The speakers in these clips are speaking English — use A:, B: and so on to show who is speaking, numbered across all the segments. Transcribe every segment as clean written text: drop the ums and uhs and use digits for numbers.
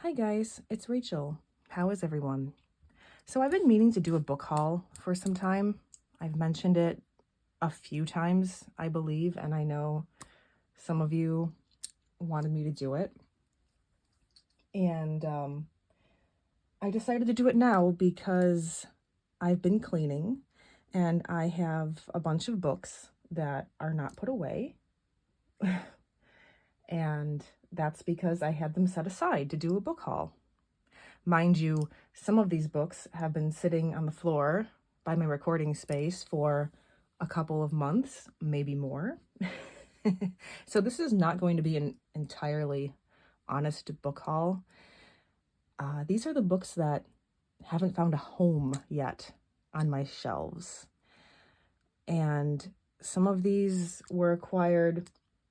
A: Hi guys, it's Rachel. How is everyone? So I've been meaning to do a book haul for some time. I've mentioned it a few times, I believe, and I know some of you wanted me to do it. And I decided to do it now because I've been cleaning and I have a bunch of books that are not put away. And that's because I had them set aside to do a book haul. Mind you, some of these books have been sitting on the floor by my recording space for a couple of months, maybe more. So this is not going to be an entirely honest book haul. These are the books that haven't found a home yet on my shelves. And some of these were acquired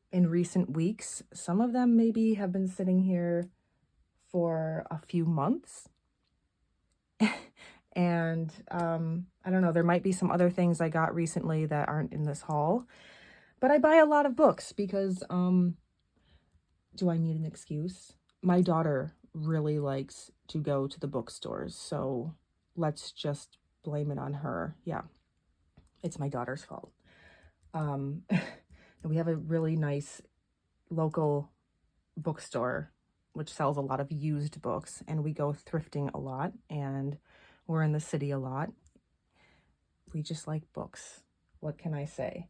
A: in recent weeks. Some of them maybe have been sitting here for a few months. And I don't know, there might be some other things I got recently that aren't in this haul. But I buy a lot of books because, do I need an excuse? My daughter really likes to go to the bookstores, so let's just blame it on her. Yeah, it's my daughter's fault. And we have a really nice local bookstore which sells a lot of used books, and we go thrifting a lot, and we're in the city a lot. We just like books. What can I say?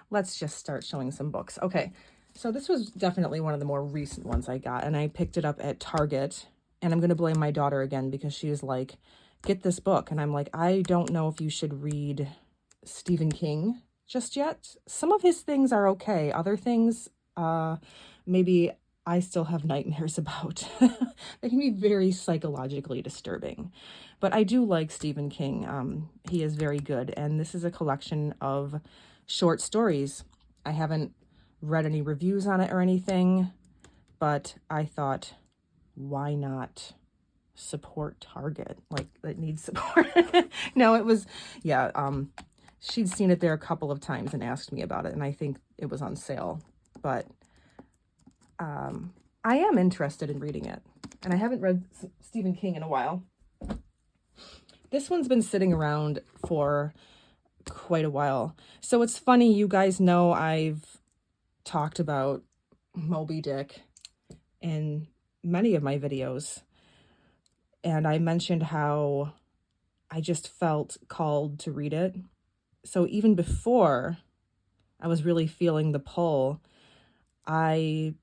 A: Let's just start showing some books. Okay, so this was definitely one of the more recent ones I got, and I picked it up at Target, and I'm going to blame my daughter again because she is like, get this book. And I'm like, I don't know if you should read Stephen King just yet. Some of his things are okay. Other things, maybe I still have nightmares about. They can be very psychologically disturbing. But I do like Stephen King. He is very good. And this is a collection of short stories. I haven't read any reviews on it or anything, but I thought, why not support Target? Like, it needs support. No, it was, yeah, she'd seen it there a couple of times and asked me about it, and I think it was on sale. But I am interested in reading it, and I haven't read Stephen King in a while. This one's been sitting around for quite a while. So it's funny, you guys know I've talked about Moby Dick in many of my videos, and I mentioned how I just felt called to read it. So even before I was really feeling the pull, I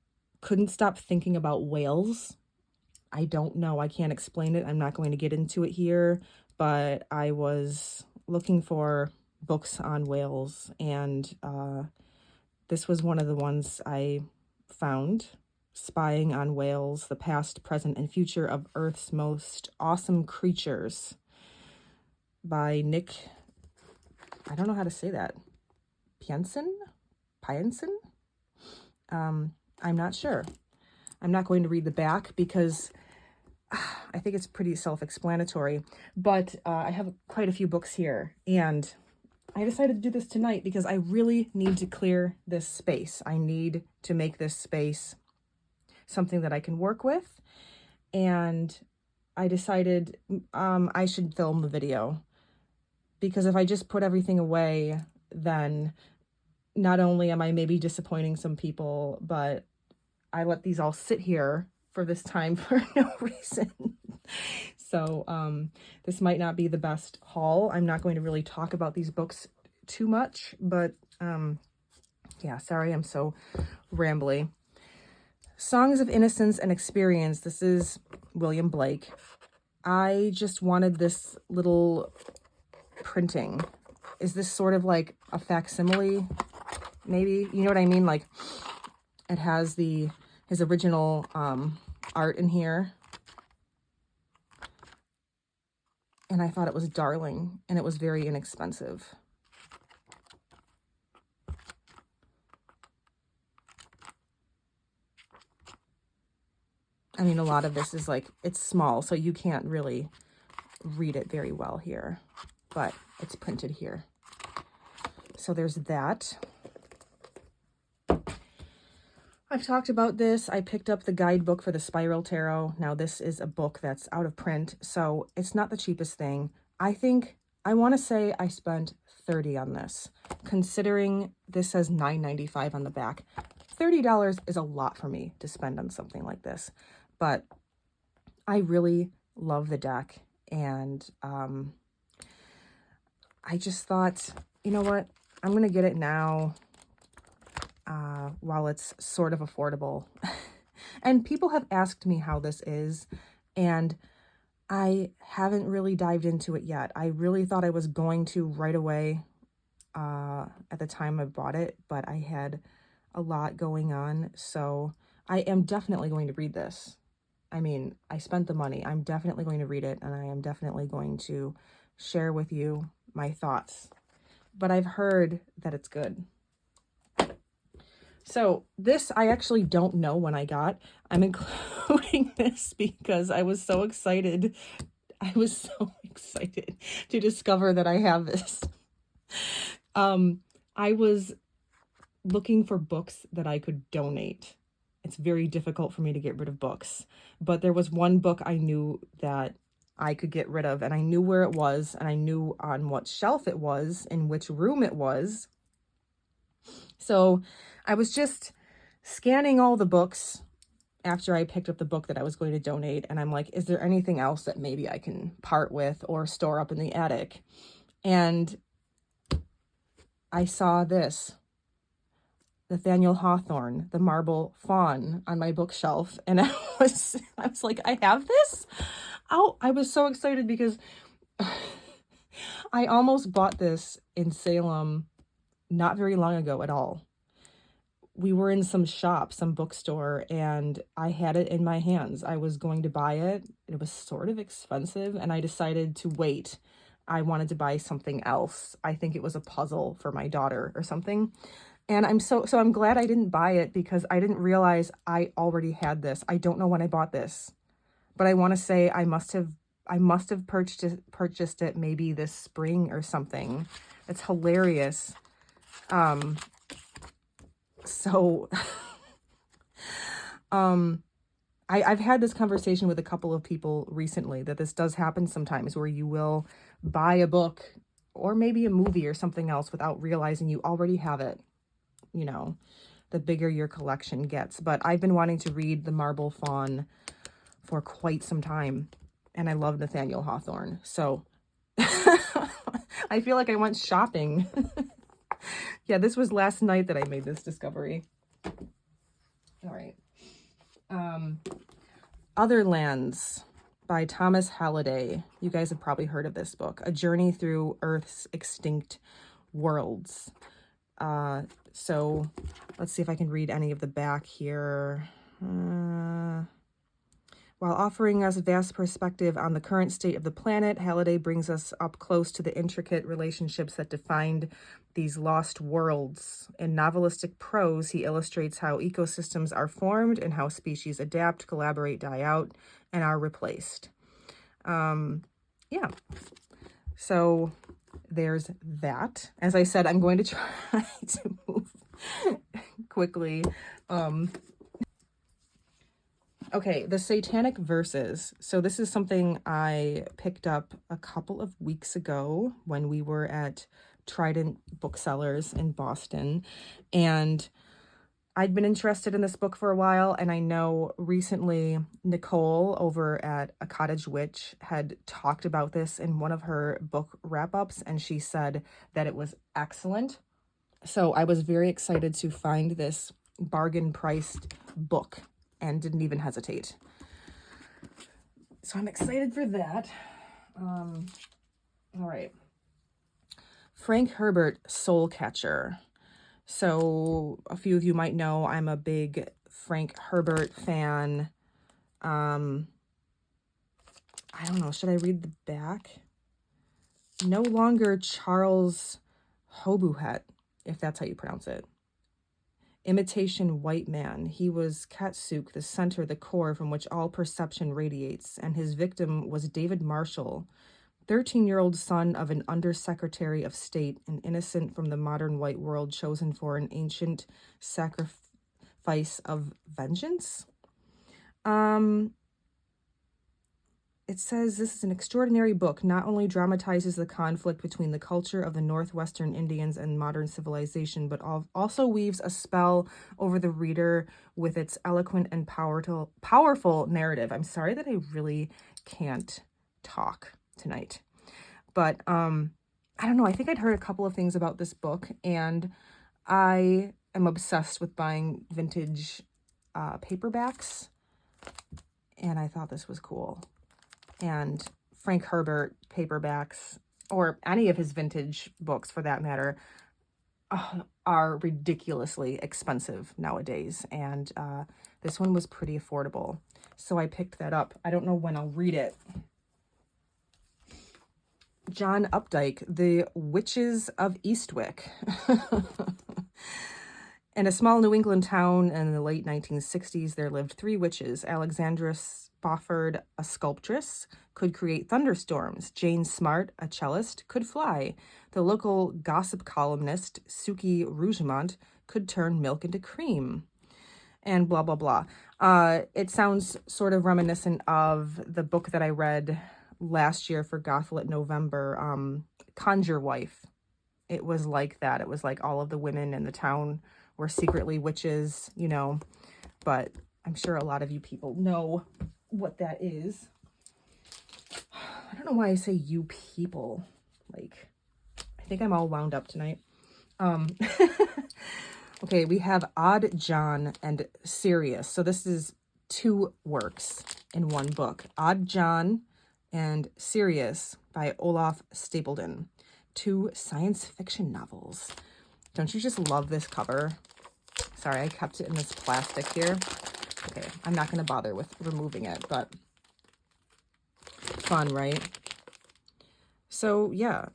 A: couldn't stop thinking about whales. I don't know. I can't explain it. I'm not going to get into it here, but I was looking for books on whales, and this was one of the ones I found. Spying on Whales, the Past, Present, and Future of Earth's Most Awesome Creatures by Nick, I don't know how to say that, Piensen? I'm not sure. I'm not going to read the back because I think it's pretty self-explanatory, but I have quite a few books here, and I decided to do this tonight because I really need to clear this space. I need to make this space something that I can work with, and I decided I should film the video, because if I just put everything away, then not only am I maybe disappointing some people, but I let these all sit here for this time for no reason. So this might not be the best haul. I'm not going to really talk about these books too much, but yeah, sorry I'm so rambly. Songs of Innocence and Experience. This is William Blake. I just wanted this little printing. Is this sort of like a facsimile? Maybe, you know what I mean? Like, it has his original art in here. And I thought it was darling, and it was very inexpensive. I mean, a lot of this is like, it's small, so you can't really read it very well here, but it's printed here. So there's that. I I've talked about this. I picked up the guidebook for the Spiral Tarot. Now, this is a book that's out of print, so it's not the cheapest thing. I want to say I spent $30 on this, considering this says $9.95 on the back. $30 is a lot for me to spend on something like this, but I really love the deck, and I just thought, you know what, I'm going to get it now while it's sort of affordable. And people have asked me how this is, and I haven't really dived into it yet. I really thought I was going to right away at the time I bought it, but I had a lot going on, so I am definitely going to read this. I mean, I spent the money. I'm definitely going to read it, and I am definitely going to share with you my thoughts. But I've heard that it's good. So this, I actually don't know when I got. I'm including this because I was so excited. I was so excited to discover that I have this. I was looking for books that I could donate. It's very difficult for me to get rid of books, but there was one book I knew that I could get rid of, and I knew where it was, and I knew on what shelf it was, in which room it was. So I was just scanning all the books after I picked up the book that I was going to donate, and I'm like, is there anything else that maybe I can part with or store up in the attic? And I saw this, Nathaniel Hawthorne, The Marble Faun, on my bookshelf, and I was like, I have this? Oh, I was so excited because I almost bought this in Salem not very long ago at all. We were in some shop, some bookstore, and I had it in my hands. I was going to buy it. It was sort of expensive, and I decided to wait. I wanted to buy something else. I think it was a puzzle for my daughter or something. And I'm glad I didn't buy it because I didn't realize I already had this. I don't know when I bought this, but I want to say I must have purchased it maybe this spring or something. It's hilarious. I've had this conversation with a couple of people recently that this does happen sometimes, where you will buy a book or maybe a movie or something else without realizing you already have it. You know, the bigger your collection gets. But I've been wanting to read The Marble Faun for quite some time, and I love Nathaniel Hawthorne. So I feel like I went shopping. Yeah, this was last night that I made this discovery. All right. Other Lands by Thomas Halliday. You guys have probably heard of this book. A Journey Through Earth's Extinct Worlds. So let's see if I can read any of the back here. While offering us a vast perspective on the current state of the planet, Halliday brings us up close to the intricate relationships that defined these lost worlds. In novelistic prose, he illustrates how ecosystems are formed and how species adapt, collaborate, die out, and are replaced. Yeah. So there's that. As I said, I'm going to try to move quickly. Okay, the Satanic Verses. So this is something I picked up a couple of weeks ago when we were at Trident Booksellers in Boston. And I'd been interested in this book for a while, and I know recently Nicole over at A Cottage Witch had talked about this in one of her book wrap-ups, and she said that it was excellent. So I was very excited to find this bargain-priced book and didn't even hesitate. So I'm excited for that. All right. Frank Herbert, Soul Catcher. So a few of you might know I'm a big Frank Herbert fan. I don't know, should I read the back? No longer Charles Hobuhet, if that's how you pronounce it. Imitation white man. He was Katsuk, the center, the core from which all perception radiates, and his victim was David Marshall, 13-year-old son of an undersecretary of state, an innocent from the modern white world chosen for an ancient Vice of Vengeance. It says this is an extraordinary book, not only dramatizes the conflict between the culture of the Northwestern Indians and modern civilization, but also weaves a spell over the reader with its eloquent and powerful narrative. I'm sorry that I really can't talk tonight. But I don't know, I think I'd heard a couple of things about this book, and I am obsessed with buying vintage paperbacks, and I thought this was cool. And Frank Herbert paperbacks, or any of his vintage books for that matter, are ridiculously expensive nowadays. And this one was pretty affordable. So I picked that up. I don't know when I'll read it. John Updike, The Witches of Eastwick. In a small New England town in the late 1960s, there lived 3 witches. Alexandra Spofford, a sculptress, could create thunderstorms. Jane Smart, a cellist, could fly. The local gossip columnist, Suki Rougemont, could turn milk into cream. And blah, blah, blah. It sounds sort of reminiscent of the book that I read last year for Gothlit November, Conjure Wife. It was like that. It was like all of the women in the town were secretly witches, you know, but I'm sure a lot of you people know what that is. I don't know why I say you people. Like, I think I'm all wound up tonight. Okay, we have Odd John and Sirius. So this is 2 works in one book. Odd John and Sirius by Olaf Stapledon. 2 science fiction novels. Don't you just love this cover? Sorry, I kept it in this plastic here. Okay, I'm not going to bother with removing it, but fun, right? So, yeah,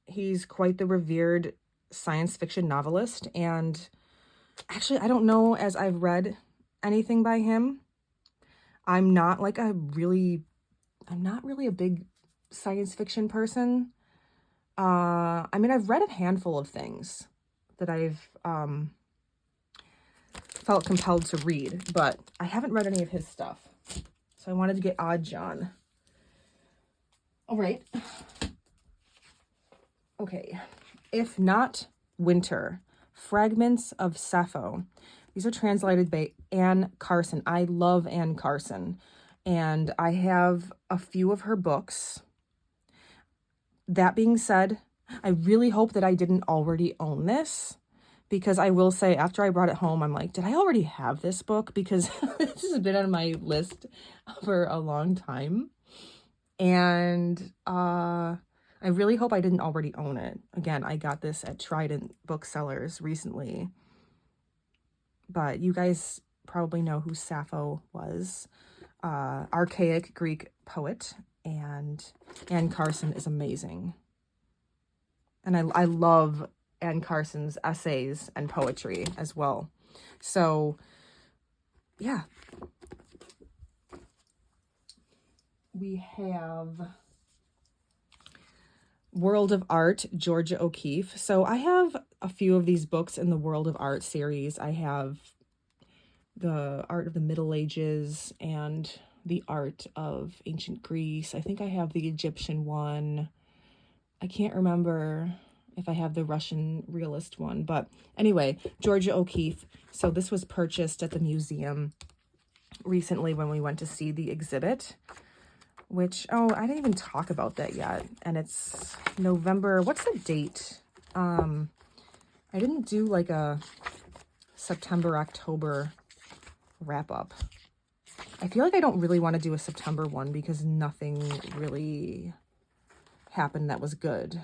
A: he's quite the revered science fiction novelist, and actually, I don't know as I've read anything by him. I'm not really a big science fiction person. I mean, I've read a handful of things that I've felt compelled to read, but I haven't read any of his stuff. So I wanted to get Odd John. All right. Okay. If Not Winter, Fragments of Sappho. These are translated by Anne Carson. I love Anne Carson, and I have a few of her books. That being said, I really hope that I didn't already own this, because I will say after I brought it home, I'm like, did I already have this book? Because this has been on my list for a long time. And I really hope I didn't already own it. Again, I got this at Trident Booksellers recently. But you guys probably know who Sappho was. Archaic Greek poet. And Anne Carson is amazing. And I love Anne Carson's essays and poetry as well. So, yeah. We have World of Art, Georgia O'Keeffe. So I have a few of these books in the World of Art series. I have the Art of the Middle Ages and the Art of Ancient Greece. I think I have the Egyptian one. I can't remember if I have the Russian realist one, but anyway, Georgia O'Keeffe. So this was purchased at the museum recently when we went to see the exhibit, which, oh, I didn't even talk about that yet. And it's November. What's the date? I didn't do like a September, October wrap up. I feel like I don't really want to do a September one because nothing really happened that was good.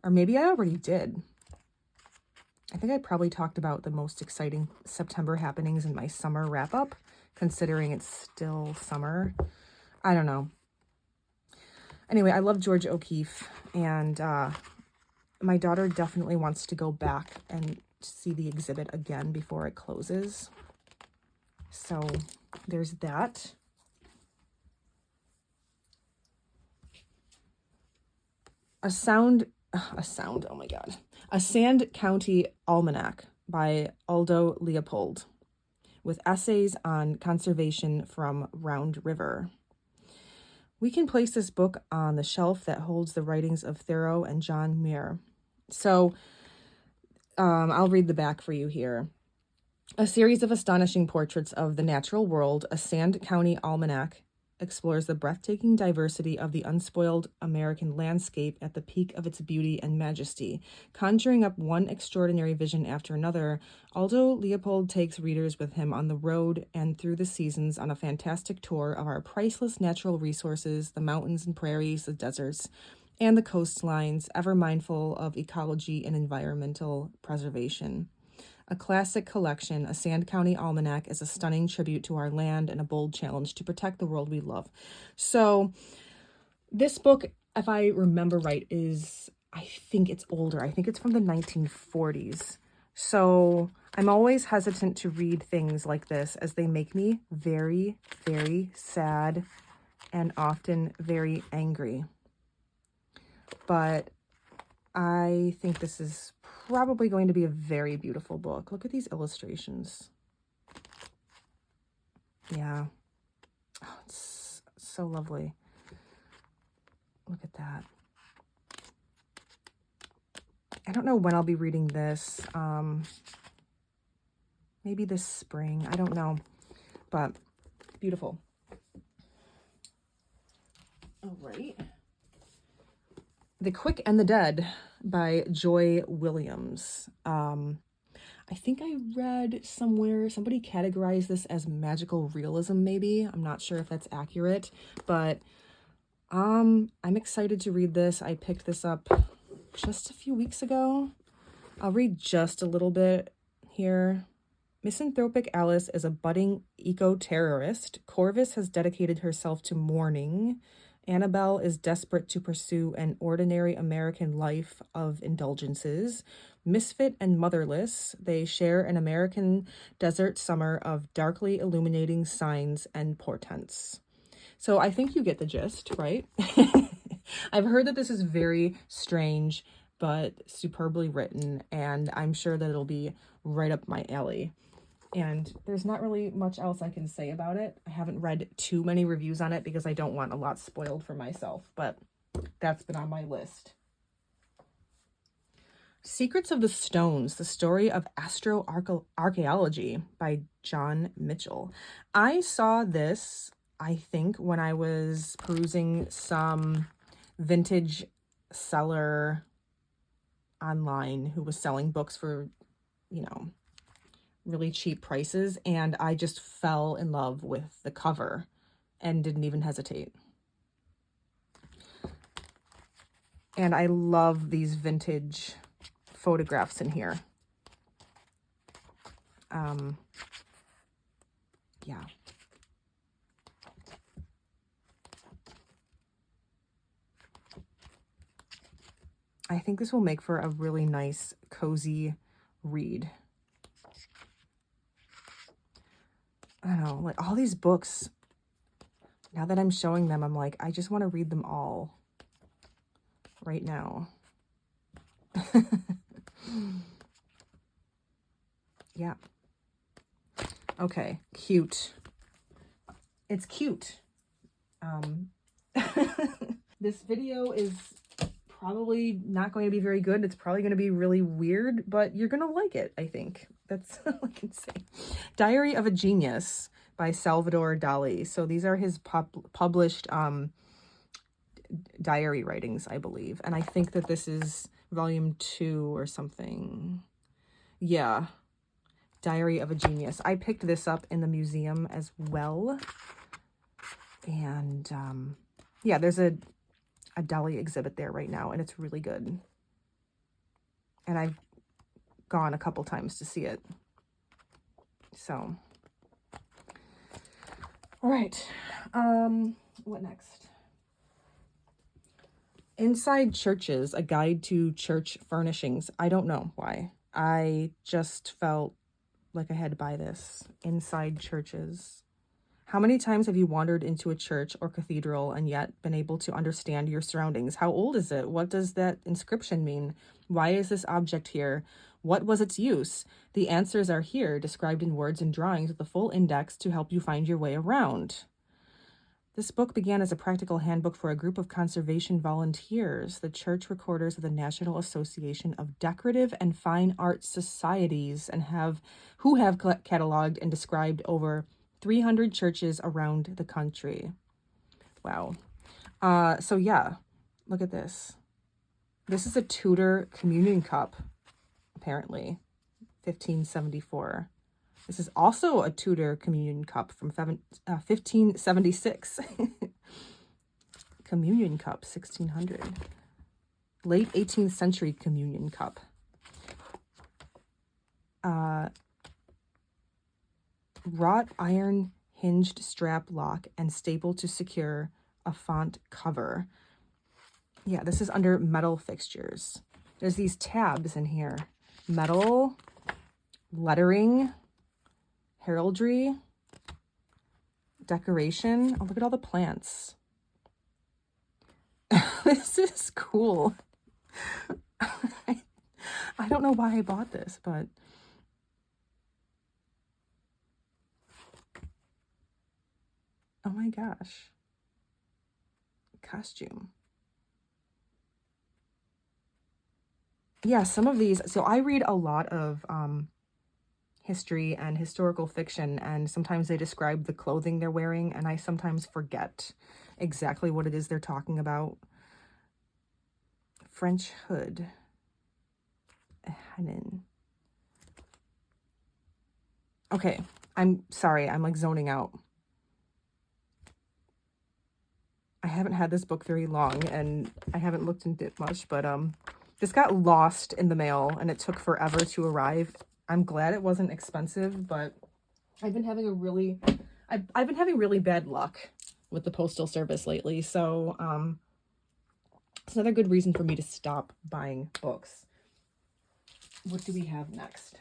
A: Or maybe I already did. I think I probably talked about the most exciting September happenings in my summer wrap up, considering it's still summer. I don't know. Anyway, I love George O'Keeffe, and my daughter definitely wants to go back and see the exhibit again before it closes. So there's that. A Sand County Almanac by Aldo Leopold, with essays on conservation from Round River. We can place this book on the shelf that holds the writings of Thoreau and John Muir. So I'll read the back for you here. A series of astonishing portraits of the natural world, a Sand County Almanac explores the breathtaking diversity of the unspoiled American landscape at the peak of its beauty and majesty. Conjuring up one extraordinary vision after another, Aldo Leopold takes readers with him on the road and through the seasons on a fantastic tour of our priceless natural resources, the mountains and prairies, the deserts, and the coastlines, ever mindful of ecology and environmental preservation. A classic collection, a Sand County Almanac is a stunning tribute to our land and a bold challenge to protect the world we love. So this book, if I remember right, I think it's older. I think it's from the 1940s. So I'm always hesitant to read things like this as they make me very, very sad and often very angry. But I think this is probably going to be a very beautiful book. Look at these illustrations. Yeah. Oh, it's so lovely. Look at that. I don't know when I'll be reading this. Maybe this spring. I don't know. But beautiful. All right. The Quick and the Dead by Joy Williams. I think I read somewhere, somebody categorized this as magical realism, maybe. I'm not sure if that's accurate, but I'm excited to read this. I picked this up just a few weeks ago. I'll read just a little bit here. Misanthropic Alice is a budding eco-terrorist. Corvus has dedicated herself to mourning. Annabelle is desperate to pursue an ordinary American life of indulgences. Misfit and motherless, they share an American desert summer of darkly illuminating signs and portents. So I think you get the gist, right? I've heard that this is very strange, but superbly written, and I'm sure that it'll be right up my alley. And there's not really much else I can say about it. I haven't read too many reviews on it because I don't want a lot spoiled for myself, but that's been on my list. Secrets of the Stones, the story of astroarchaeology by John Mitchell. I saw this, I think, when I was perusing some vintage seller online who was selling books for, really cheap prices, and I just fell in love with the cover and didn't even hesitate. And I love these vintage photographs in here. Yeah. I think this will make for a really nice, cozy read. I don't know, like all these books, now that I'm showing them, I'm like, I just want to read them all right now. Yeah. Okay, cute. It's cute. This video is probably not going to be very good. It's probably going to be really weird, but you're going to like it, I think. That's all I can say. Diary of a Genius by Salvador Dali. So these are his published diary writings, I believe. And I think that this is volume 2 or something. Yeah. Diary of a Genius. I picked this up in the museum as well. And yeah, there's a Dali exhibit there right now, and it's really good. And I've gone a couple times to see it. So, all right. What next? Inside Churches, a guide to church furnishings. I don't know why. I just felt like I had to buy this. Inside Churches. How many times have you wandered into a church or cathedral and yet been able to understand your surroundings? How old is it? What does that inscription mean? Why is this object here? What was its use? The answers are here, described in words and drawings with a full index to help you find your way around. This book began as a practical handbook for a group of conservation volunteers, the church recorders of the National Association of Decorative and Fine Arts Societies, and who have cataloged and described over 300 churches around the country. Wow. So yeah, look at this. This is a Tudor communion cup, apparently, 1574. This is also a Tudor communion cup from 1576. Communion cup, 1600. Late 18th century communion cup. Wrought iron hinged strap lock and staple to secure a font cover. Yeah, this is under metal fixtures. There's these tabs in here. Metal, lettering, heraldry, decoration. Oh, look at all the plants. This is cool. I don't know why I bought this, but oh my gosh. Costume. Yeah, some of these. So I read a lot of history and historical fiction, and sometimes they describe the clothing they're wearing, and I sometimes forget exactly what it is they're talking about. French hood. Okay, I'm sorry, I'm like zoning out. I haven't had this book very long, and I haven't looked into it much, but this got lost in the mail, and it took forever to arrive. I'm glad it wasn't expensive, but I've been having I've been having really bad luck with the postal service lately, so it's another good reason for me to stop buying books. What do we have next?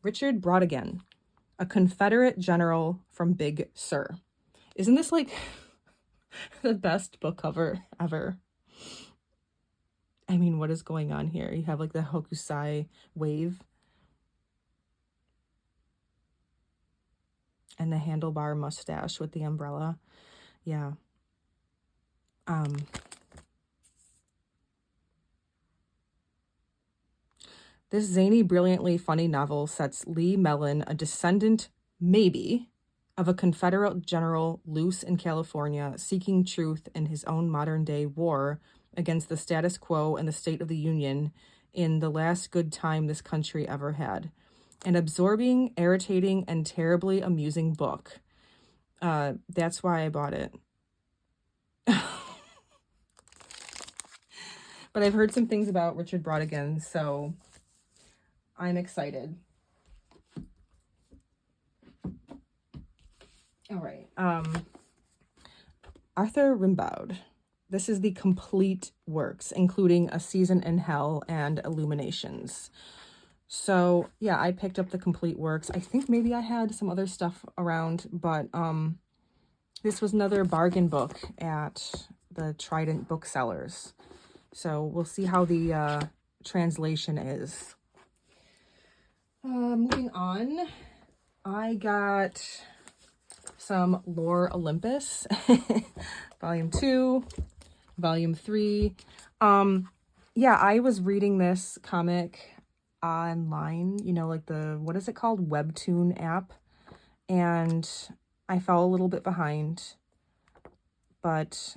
A: Richard Brautigan, a Confederate general from Big Sur. Isn't this like the best book cover ever? I mean, what is going on here? You have like the Hokusai wave and the handlebar mustache with the umbrella. Yeah. This zany, brilliantly funny novel sets Lee Mellon, a descendant, maybe, of a Confederate general loose in California, seeking truth in his own modern-day war against the status quo and the state of the Union in the last good time this country ever had. An absorbing, irritating, and terribly amusing book. That's why I bought it. But I've heard some things about Richard Brautigan, so I'm excited. All right. Arthur Rimbaud. This is the complete works, including A Season in Hell and Illuminations. So yeah, I picked up the complete works. I think maybe I had some other stuff around, but this was another bargain book at the Trident booksellers. So we'll see how the translation is. Moving on, I got some Lore Olympus, volume 2, volume 3. Yeah, I was reading this comic online, you know, like the, what is it called? Webtoon app. And I fell a little bit behind, but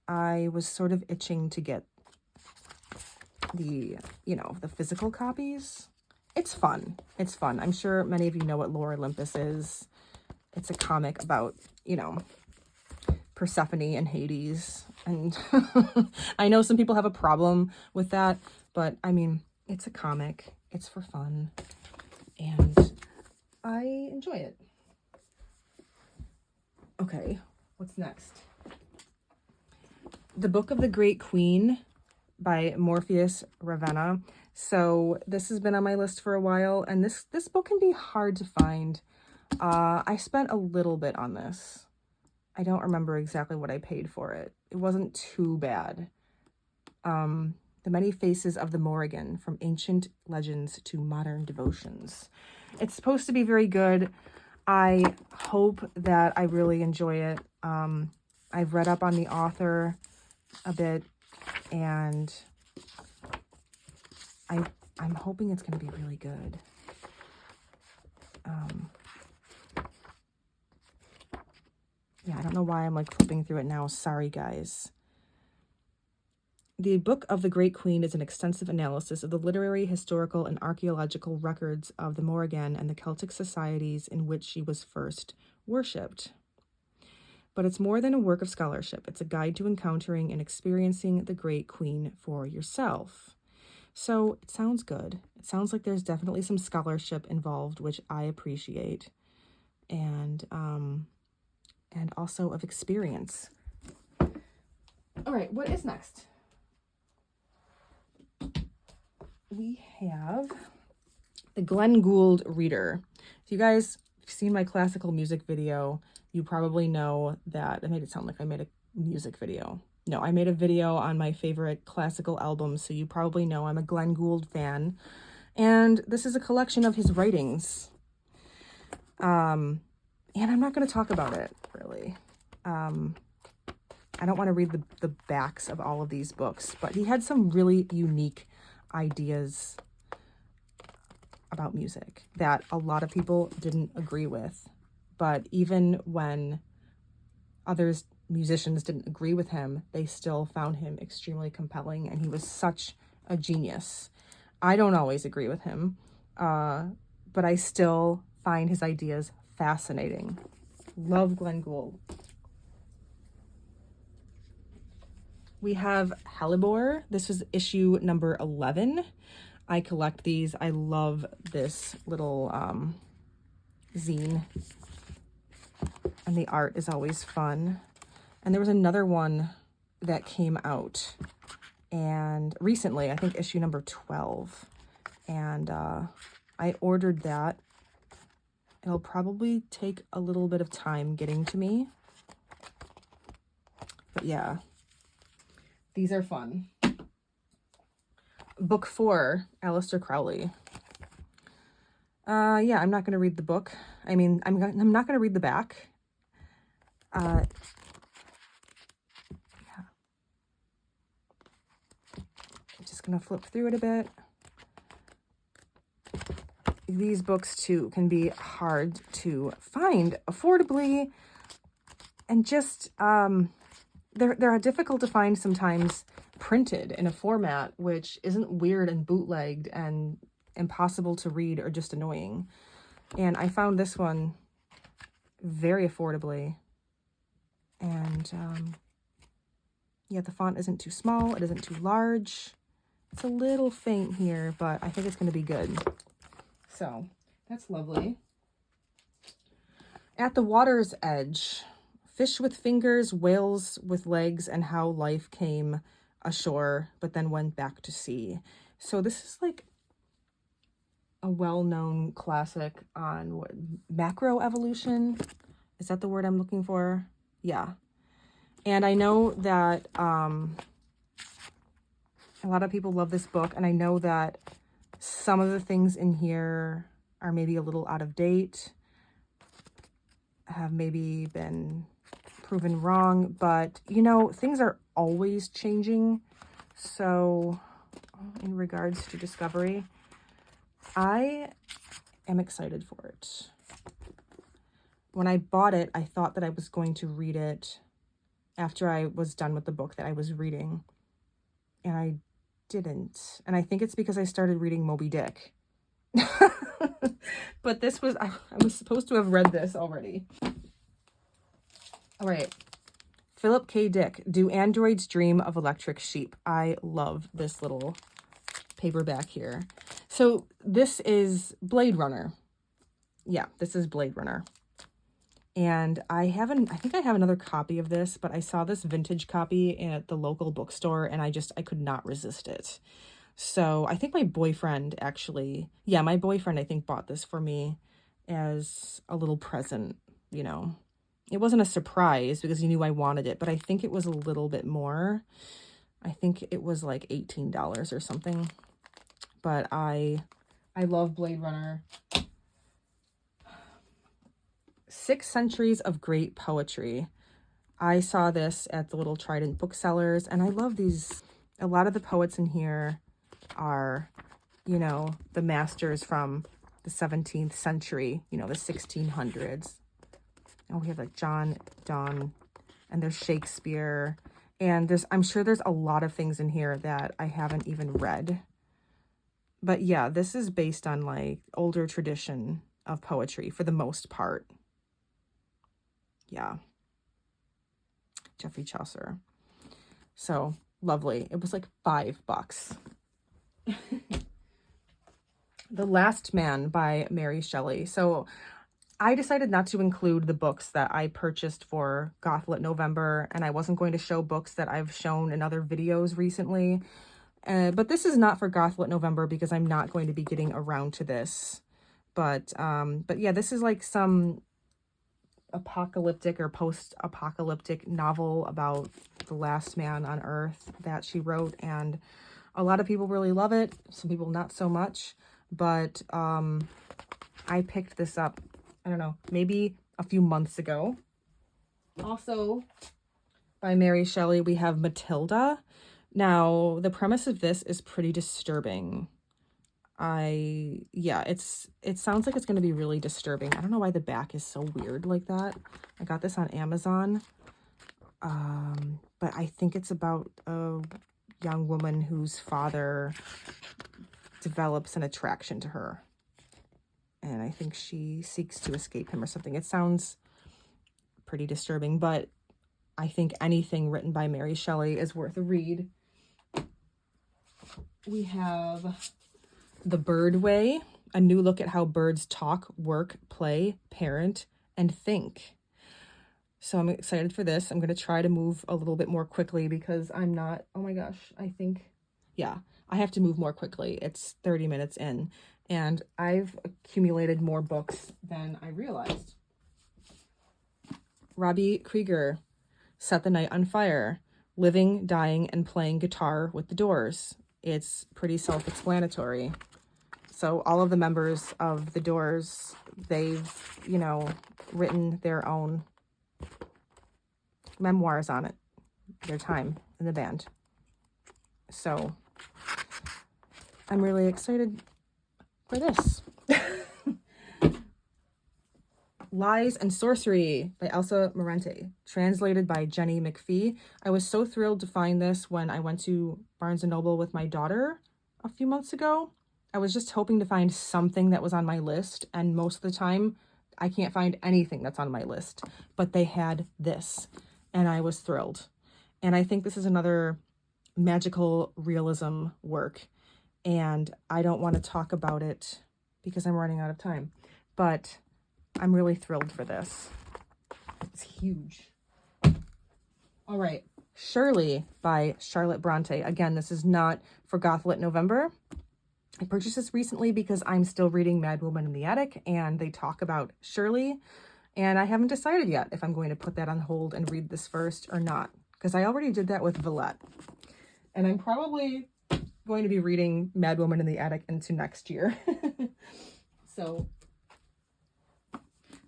A: I was sort of itching to get the, you know, the physical copies. It's fun. It's fun. I'm sure many of you know what Lore Olympus is. It's a comic about, you know, Persephone and Hades. And I know some people have a problem with that, but I mean, it's a comic. It's for fun. And I enjoy it. Okay, what's next? The Book of the Great Queen by Morpheus Ravenna. So this has been on my list for a while, and this book can be hard to find. I spent a little bit on this. I don't remember exactly what I paid for it. It wasn't too bad. The Many Faces of the Morrigan, From Ancient Legends to Modern Devotions. It's supposed to be very good. I hope that I really enjoy it. I've read up on the author a bit, and I'm hoping it's going to be really good. Yeah, I don't know why I'm like flipping through it now. Sorry, guys. The Book of the Great Queen is an extensive analysis of the literary, historical, and archaeological records of the Morrigan and the Celtic societies in which she was first worshipped. But it's more than a work of scholarship. It's a guide to encountering and experiencing the Great Queen for yourself. So it sounds good. It sounds like there's definitely some scholarship involved, which I appreciate, and also of experience. All right, what is next? We have the Glenn Gould Reader. If you guys have seen my classical music video, you probably know that I made it sound like I made a music video. No, I made a video on my favorite classical albums, so you probably know I'm a Glenn Gould fan. And this is a collection of his writings. And I'm not going to talk about it, really. I don't want to read the backs of all of these books, but he had some really unique ideas about music that a lot of people didn't agree with. But even when musicians didn't agree with him, they still found him extremely compelling, and he was such a genius. I don't always agree with him, but I still find his ideas fascinating. Love Glenn Gould. We have Hellebore. This is issue number 11. I collect these. I love this little zine. And the art is always fun. And there was another one that came out and recently, I think issue number 12. And I ordered that. It'll probably take a little bit of time getting to me. But yeah. These are fun. Book 4, Aleister Crowley. Yeah, I'm not going to read the book. I mean, I'm not going to read the back. Yeah. I'm just going to flip through it a bit. These books, too, can be hard to find affordably. And just, they're difficult to find sometimes printed in a format which isn't weird and bootlegged and impossible to read or just annoying. And I found this one very affordably. And yeah, the font isn't too small. It isn't too large. It's a little faint here, but I think it's going to be good. So that's lovely. At the Water's Edge. Fish with fingers, whales with legs, and how life came ashore, but then went back to sea. So this is like a well-known classic on what, macroevolution. Is that the word I'm looking for? Yeah. And I know that a lot of people love this book, and I know that some of the things in here are maybe a little out of date, have maybe been proven wrong, but you know, things are always changing. So in regards to Discovery, I am excited for it. When I bought it, I thought that I was going to read it after I was done with the book that I was reading, and I didn't. And I think it's because I started reading Moby Dick. But this was, I was supposed to have read this already. All right. Philip K. Dick, Do Androids Dream of Electric Sheep? I love this little paperback here. So this is Blade Runner. Yeah, this is Blade Runner. And I think I have another copy of this, but I saw this vintage copy at the local bookstore, and I could not resist it. So I think my boyfriend my boyfriend, I think, bought this for me as a little present, you know. It wasn't a surprise because he knew I wanted it, but I think it was a little bit more. I think it was like $18 or something. But I love Blade Runner. 6 Centuries of Great Poetry. I saw this at the little Trident booksellers, and I love these. A lot of the poets in here are, you know, the masters from the 17th century, you know, the 1600s. Oh, we have like John Donne, and there's Shakespeare, and I'm sure there's a lot of things in here that I haven't even read. But yeah, this is based on like older tradition of poetry for the most part. Yeah. Geoffrey Chaucer. So lovely. It was like $5. The Last Man by Mary Shelley. So I decided not to include the books that I purchased for Gothlit November, and I wasn't going to show books that I've shown in other videos recently. But this is not for Gothlit November because I'm not going to be getting around to this. But yeah, this is like some apocalyptic or post-apocalyptic novel about the last man on Earth that she wrote, and a lot of people really love it. Some people not so much, but I picked this up, I don't know, maybe a few months ago. Also by Mary Shelley, we have Matilda. Now, the premise of this is pretty disturbing. Yeah, it sounds like it's going to be really disturbing. I don't know why the back is so weird like that. I got this on Amazon. But I think it's about a young woman whose father develops an attraction to her. And I think she seeks to escape him or something. It sounds pretty disturbing, but I think anything written by Mary Shelley is worth a read. We have The Bird Way, a new look at how birds talk, work, play, parent, and think. So I'm excited for this. I'm going to try to move a little bit more quickly because I'm not, oh my gosh, yeah, I have to move more quickly. It's 30 minutes in, and I've accumulated more books than I realized. Robbie Krieger, Set the Night on Fire, Living, Dying, and Playing Guitar with the Doors. It's pretty self-explanatory. So all of the members of the Doors, they've, you know, written their own memoirs on it, their time in the band. So I'm really excited for this. Lies and Sorcery by Elsa Morente, translated by Jenny McPhee. I was so thrilled to find this when I went to Barnes & Noble with my daughter a few months ago. I was just hoping to find something that was on my list, and most of the time I can't find anything that's on my list, but they had this, and I was thrilled. And I think this is another magical realism work, and I don't want to talk about it because I'm running out of time, but I'm really thrilled for this. It's huge. All right, Shirley by Charlotte Bronte. Again, this is not for Gothlit November. I purchased this recently because I'm still reading Mad Woman in the Attic, and they talk about Shirley, and I haven't decided yet if I'm going to put that on hold and read this first or not, because I already did that with Villette. And I'm probably going to be reading Mad Woman in the Attic into next year. So,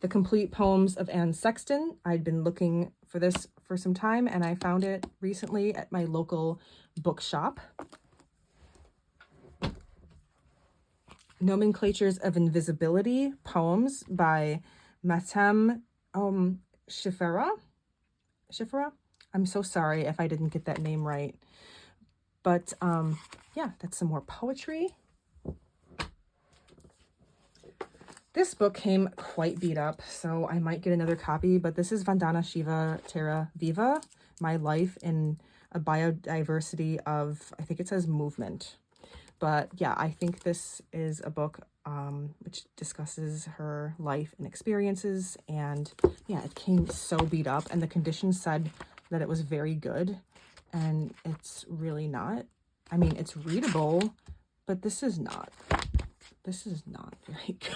A: The Complete Poems of Anne Sexton. I'd been looking for this for some time, and I found it recently at my local bookshop. Nomenclatures of Invisibility, Poems by Matem Shifera. I'm so sorry if I didn't get that name right. But yeah, that's some more poetry. This book came quite beat up, so I might get another copy, but this is Vandana Shiva Terra Viva, My Life in a Biodiversity of, I think it says Movement. But yeah, I think this is a book which discusses her life and experiences, and yeah, it came so beat up, and the conditions said that it was very good, and it's really not. I mean, it's readable, but this is not very good.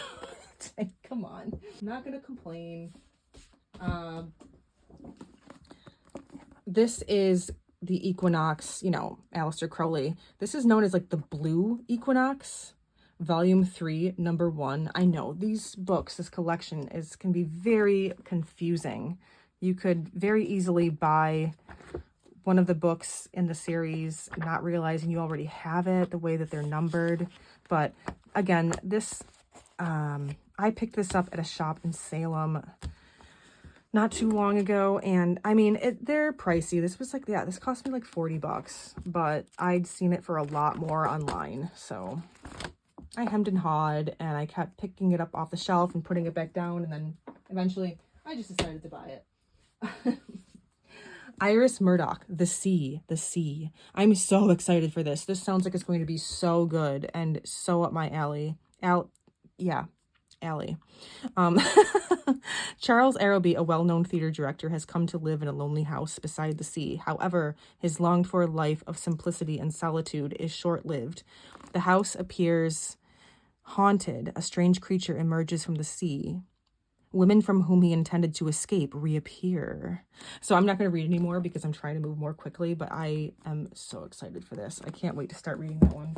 A: Like, come on. I'm not gonna complain. This is the Equinox, you know, Aleister Crowley. This is known as like the Blue Equinox, Volume 3, Number 1. I know these books, this collection can be very confusing. You could very easily buy one of the books in the series, not realizing you already have it, the way that they're numbered. But again, this, I picked this up at a shop in Salem not too long ago, and I mean, they're pricey. This was like, yeah, this cost me like 40 bucks, but I'd seen it for a lot more online. So I hemmed and hawed, and I kept picking it up off the shelf and putting it back down, and then eventually I just decided to buy it. Iris Murdoch, The Sea. I'm so excited for this. This sounds like it's going to be so good and so up my alley. Alley. Charles Arrowby, a well-known theater director, has come to live in a lonely house beside the sea. However, his longed-for life of simplicity and solitude is short-lived. The house appears haunted. A strange creature emerges from the sea. Women from whom he intended to escape reappear. So I'm not going to read anymore because I'm trying to move more quickly, but I am so excited for this. I can't wait to start reading that one.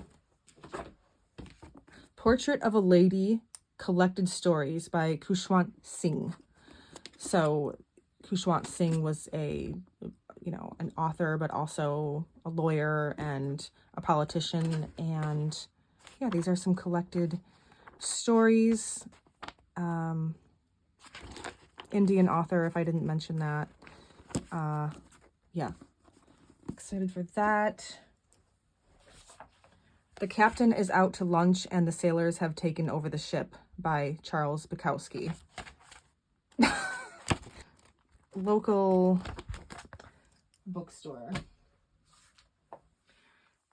A: Portrait of a Lady, Collected Stories by Khushwant Singh. So Khushwant Singh was an author, but also a lawyer and a politician. And yeah, these are some collected stories. Indian author, if I didn't mention that. Yeah, excited for that. The Captain is Out to Lunch and the Sailors Have Taken Over the Ship by Charles Bukowski. Local bookstore.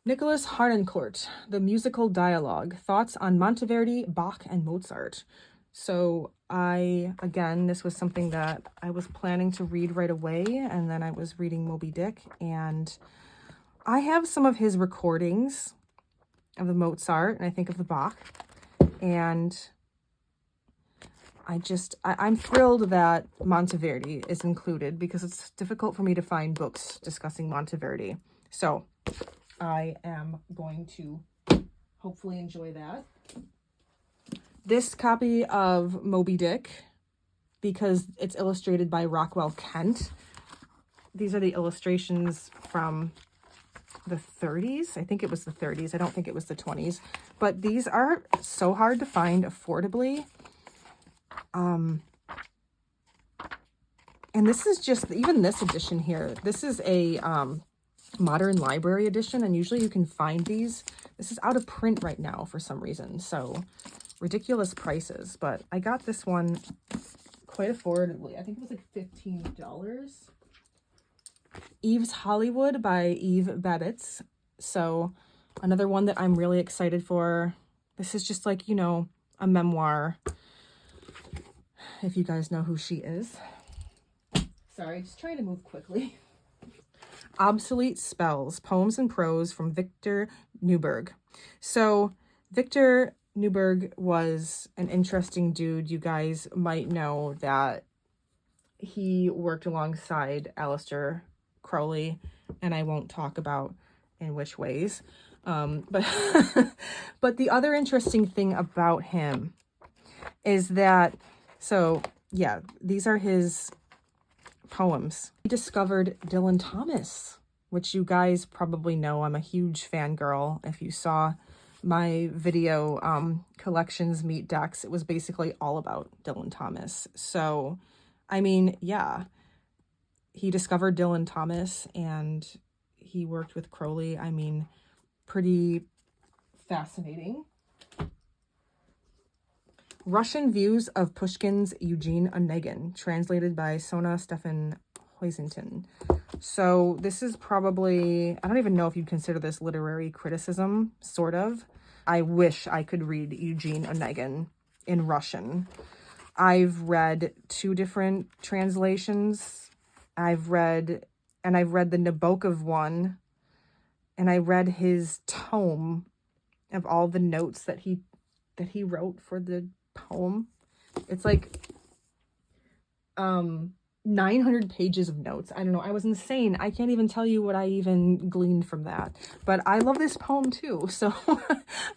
A: Nicholas Harnoncourt, The Musical Dialogue, Thoughts on Monteverdi, Bach, and Mozart. So this was something that I was planning to read right away, and then I was reading Moby Dick, and I have some of his recordings of the Mozart, and I think of the Bach, and I'm thrilled that Monteverdi is included because it's difficult for me to find books discussing Monteverdi. So I am going to hopefully enjoy that. This copy of Moby Dick, because it's illustrated by Rockwell Kent. These are the illustrations from the 30s. I think it was the 30s. I don't think it was the 20s. But these are so hard to find affordably. And this is just, even this edition here, this is a modern library edition, and usually you can find these. This is out of print right now for some reason, so ridiculous prices, but I got this one quite affordably. I think it was like $15. Eve's Hollywood by Eve Babbitt. So another one that I'm really excited for. This is just like, a memoir, if you guys know who she is. Sorry, just trying to move quickly. Obsolete Spells, Poems and Prose from Victor Newberg. So Victor Newberg was an interesting dude. You guys might know that he worked alongside Aleister Crowley, and I won't talk about in which ways. But the other interesting thing about him is that, so yeah, these are his poems. He discovered Dylan Thomas, which you guys probably know. I'm a huge fangirl. If you saw my video, Collections Meet Decks, it was basically all about Dylan Thomas. So, I mean, yeah, he discovered Dylan Thomas and he worked with Crowley. I mean, pretty fascinating. Russian Views of Pushkin's Eugene Onegin, translated by Sona Stefan Hoisington. So this is probably, I don't even know if you'd consider this literary criticism, sort of. I wish I could read Eugene Onegin in Russian. I've read 2 different translations. I've read the Nabokov one, and I read his tome of all the notes that he wrote for the poem. It's like 900 pages of notes. I don't know. I was insane. I can't even tell you what I even gleaned from that. But I love this poem too. So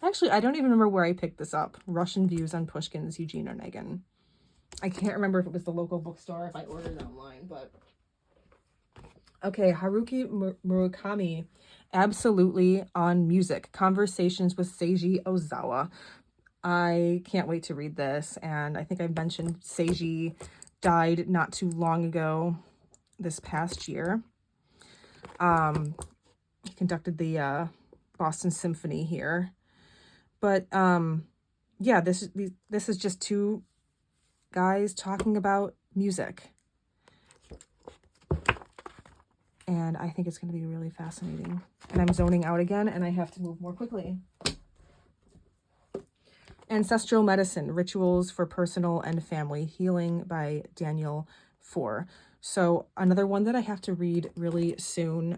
A: actually, I don't even remember where I picked this up. Russian Views on Pushkin's Eugene Onegin. I can't remember if it was the local bookstore, if I ordered it online, but... Okay, Haruki Murakami, Absolutely on Music, Conversations with Seiji Ozawa. I can't wait to read this, and I think I mentioned Seiji died not too long ago, this past year. He conducted the Boston Symphony here. But yeah, this is just two guys talking about music. And I think it's going to be really fascinating. And I'm zoning out again, and I have to move more quickly. Ancestral Medicine, Rituals for Personal and Family Healing by Daniel Four. So another one that I have to read really soon.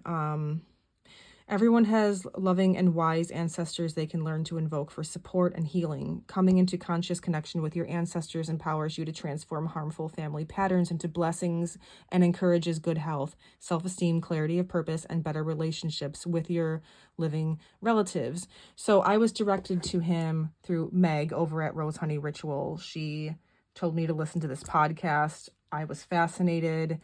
A: Everyone has loving and wise ancestors they can learn to invoke for support and healing. Coming into conscious connection with your ancestors empowers you to transform harmful family patterns into blessings and encourages good health, self-esteem, clarity of purpose, and better relationships with your living relatives. So I was directed to him through Meg over at Rose Honey Ritual. She told me to listen to this podcast. I was fascinated,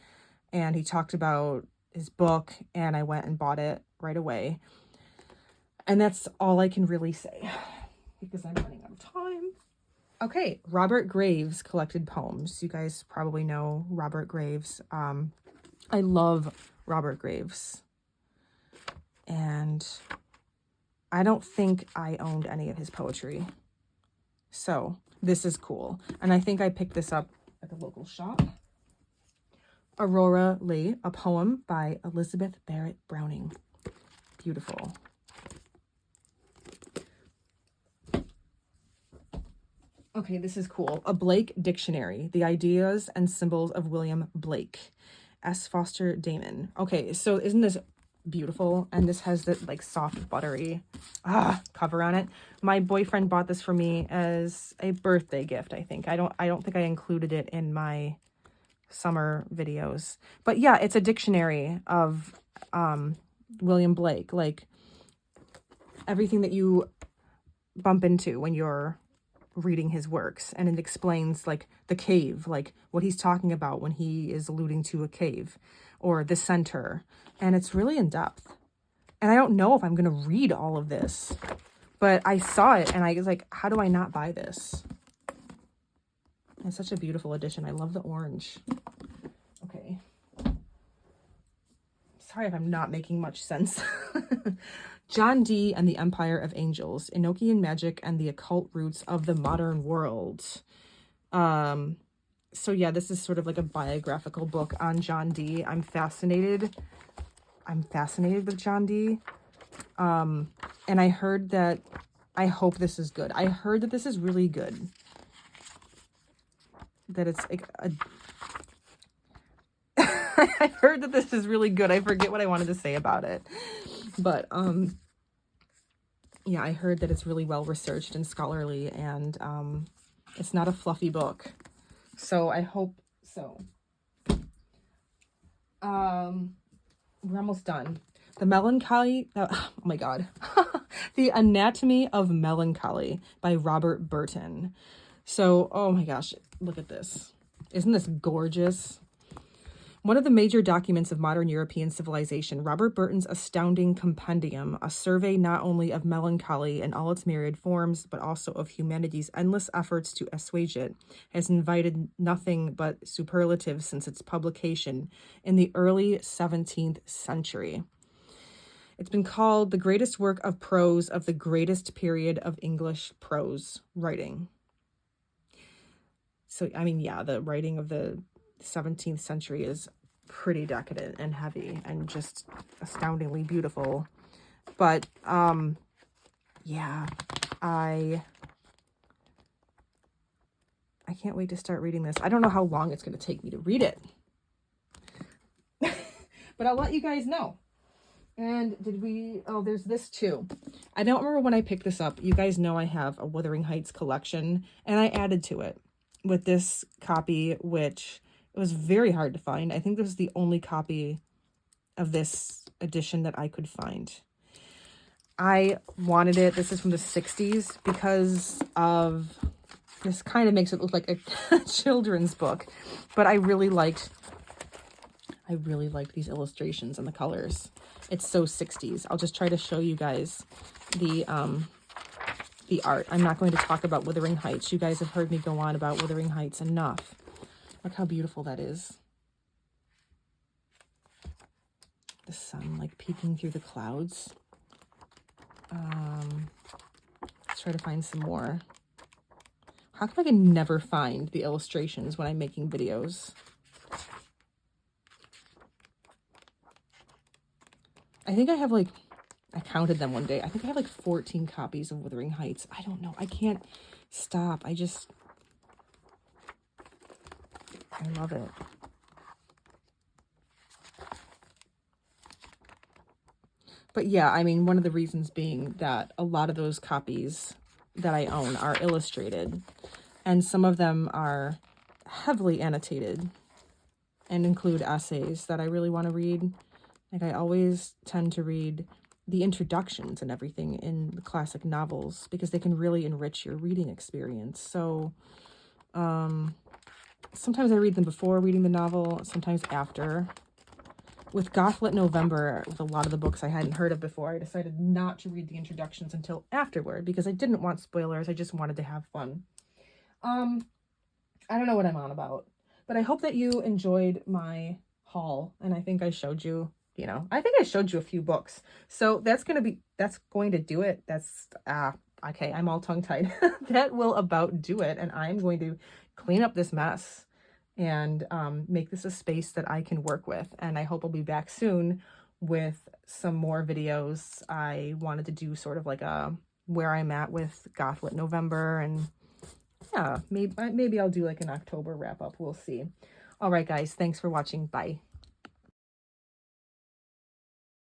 A: and he talked about his book, and I went and bought it right away. And that's all I can really say because I'm running out of time. Okay, Robert Graves collected poems. You guys probably know Robert Graves. I love Robert Graves. And I don't think I owned any of his poetry. So this is cool. And I think I picked this up at the local shop. Aurora Lee, a poem by Elizabeth Barrett Browning. Beautiful. Okay, this is cool. A Blake Dictionary, The Ideas and Symbols of William Blake. S. Foster Damon. Okay, so isn't this beautiful? And this has the like soft, buttery cover on it. My boyfriend bought this for me as a birthday gift, I think. I don't think I included it in my summer videos, but yeah, it's a dictionary of William Blake, like everything that you bump into when you're reading his works, and it explains like the cave, like what he's talking about when he is alluding to a cave or the center, and it's really in depth. And I don't know if I'm gonna read all of this, but I saw it and I was like, how do I not buy this? It's such a beautiful edition. I love the orange. Okay. Sorry if I'm not making much sense. John Dee and the Empire of Angels, Enochian Magic and the Occult Roots of the Modern World. So yeah, this is sort of like a biographical book on John Dee. I'm fascinated with John Dee. And I heard that, I hope this is good. I heard that this is really good. That it's like I heard that this is really good. I forget what I wanted to say about it. But yeah, I heard that it's really well researched and scholarly, and it's not a fluffy book. So I hope so. We're almost done. The Melancholy, oh my God. The Anatomy of Melancholy by Robert Burton. So, oh my gosh, look at this. Isn't this gorgeous? One of the major documents of modern European civilization, Robert Burton's astounding compendium, a survey not only of melancholy in all its myriad forms, but also of humanity's endless efforts to assuage it, has invited nothing but superlatives since its publication in the early 17th century. It's been called the greatest work of prose of the greatest period of English prose writing. So, I mean, yeah, the writing of the 17th century is pretty decadent and heavy and just astoundingly beautiful. But, yeah, I can't wait to start reading this. I don't know how long it's going to take me to read it. But I'll let you guys know. And there's this too. I don't remember when I picked this up. You guys know I have a Wuthering Heights collection, and I added to it with this copy, which It was very hard to find. I think this is the only copy of this edition that I could find. I wanted it. This is from the 60s because of, this kind of makes it look like a children's book, but I really liked these illustrations and the colors. It's so 60s. I'll just try to show you guys the art. I'm not going to talk about Wuthering Heights. You guys have heard me go on about Wuthering Heights enough. Look how beautiful that is. The sun like peeking through the clouds. Let's try to find some more. How come I can never find the illustrations when I'm making videos? I think I have like, I counted them one day. I think I have like 14 copies of Wuthering Heights. I don't know. I can't stop. I love it. But yeah, I mean, one of the reasons being that a lot of those copies that I own are illustrated, and some of them are heavily annotated and include essays that I really want to read. Like, I always tend to read the introductions and everything in the classic novels because they can really enrich your reading experience. So sometimes I read them before reading the novel, sometimes after. With Gothlit November, with a lot of the books I hadn't heard of before, I decided not to read the introductions until afterward because I didn't want spoilers. I just wanted to have fun. I don't know what I'm on about, but I hope that you enjoyed my haul, and I think I showed you, I think I showed you a few books. So that's going to do it. That's, okay, I'm all tongue-tied. That will about do it, and I'm going to clean up this mess and make this a space that I can work with. And I hope I'll be back soon with some more videos. I wanted to do sort of like a where I'm at with Gothlit November, and yeah, maybe I'll do like an October wrap up. We'll see. All right, guys, thanks for watching. Bye.